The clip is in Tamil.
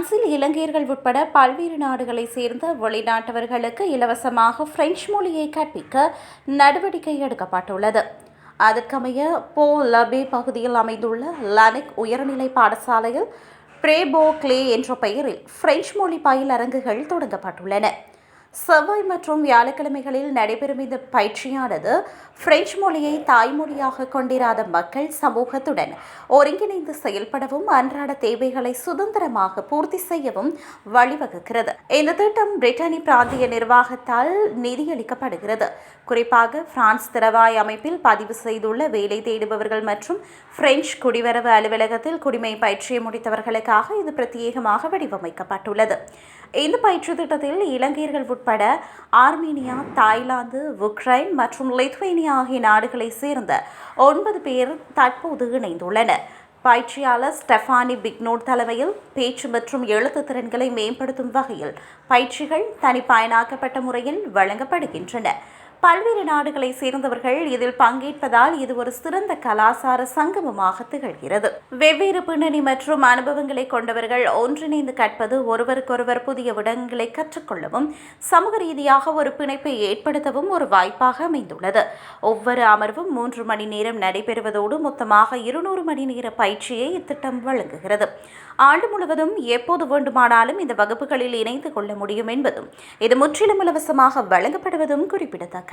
பிரான்சில் இலங்கையர்கள் உட்பட பல்வேறு நாடுகளைச் சேர்ந்த வெளிநாட்டவர்களுக்கு இலவசமாக பிரெஞ்சு மொழியை கற்பிக்க நடவடிக்கை எடுக்கப்பட்டுள்ளது. அதற்கமைய போ லபே பகுதியில் அமைந்துள்ள லனிக் உயர்நிலை பாடசாலையில் பிரேபோ கிளே என்ற பெயரில் பிரெஞ்சு மொழி பயிலரங்குகள் தொடங்கப்பட்டுள்ளன. செவ்வாய் மற்றும் வியாழக்கிழமைகளில் நடைபெறும் இந்த பயிற்சியானது பிரெஞ்சு மொழியை தாய்மொழியாக கொண்டிராத மக்கள் சமூகத்துடன் ஒருங்கிணைந்து செயல்படவும் அன்றாட தேவைகளை சுதந்திரமாக பூர்த்தி செய்யவும் வழிவகுக்கிறது. இந்த திட்டம் பிரிட்டனி பிராந்திய நிர்வாகத்தால் நிதியளிக்கப்படுகிறது. குறிப்பாக பிரான்ஸ் திறவாய் அமைப்பில் பதிவு செய்துள்ள வேலை தேடுபவர்கள் மற்றும் பிரெஞ்சு குடிவரவு அலுவலகத்தில் குடிமை பயிற்சியை முடித்தவர்களுக்காக இது பிரத்யேகமாக வடிவமைக்கப்பட்டுள்ளது. இந்த பயிற்சி திட்டத்தில் இலங்கையர்கள் உட்பட ஆர்மீனியா, தாய்லாந்து, உக்ரைன் மற்றும் லித்வேனியா ஆகிய நாடுகளைச் சேர்ந்த 9 பேர் தற்போது இணைந்துள்ளனர். பயிற்சியாளர் ஸ்டெஃபானி பிக்னோட் தலைமையில் பேச்சு மற்றும் எழுத்து திறன்களை மேம்படுத்தும் வகையில் பயிற்சிகள் தனிப்பயனாக்கப்பட்ட முறையில் வழங்கப்படுகின்றன. பல்வேறு நாடுகளை சேர்ந்தவர்கள் இதில் பங்கேற்பதால் இது ஒரு சிறந்த கலாசார சங்கமமாக திகழ்கிறது. வெவ்வேறு பின்னணி மற்றும் அனுபவங்களை கொண்டவர்கள் ஒன்றிணைந்து கற்பது ஒருவருக்கொருவர் புதிய விடயங்களை கற்றுக்கொள்ளவும் சமூக ரீதியாக ஒரு பிணைப்பை ஏற்படுத்தவும் ஒரு வாய்ப்பாக அமைந்துள்ளது. ஒவ்வொரு அமர்வும் 3 மணி நேரம் நடைபெறுவதோடு மொத்தமாக 200 மணி நேர பயிற்சியை இத்திட்டம் வழங்குகிறது. ஆண்டு முழுவதும் எப்போது வேண்டுமானாலும் இந்த வகுப்புகளில் இணைந்து கொள்ள முடியும் என்பதும் இது முற்றிலும் இலவசமாக வழங்கப்படுவதும் குறிப்பிடத்தக்கது.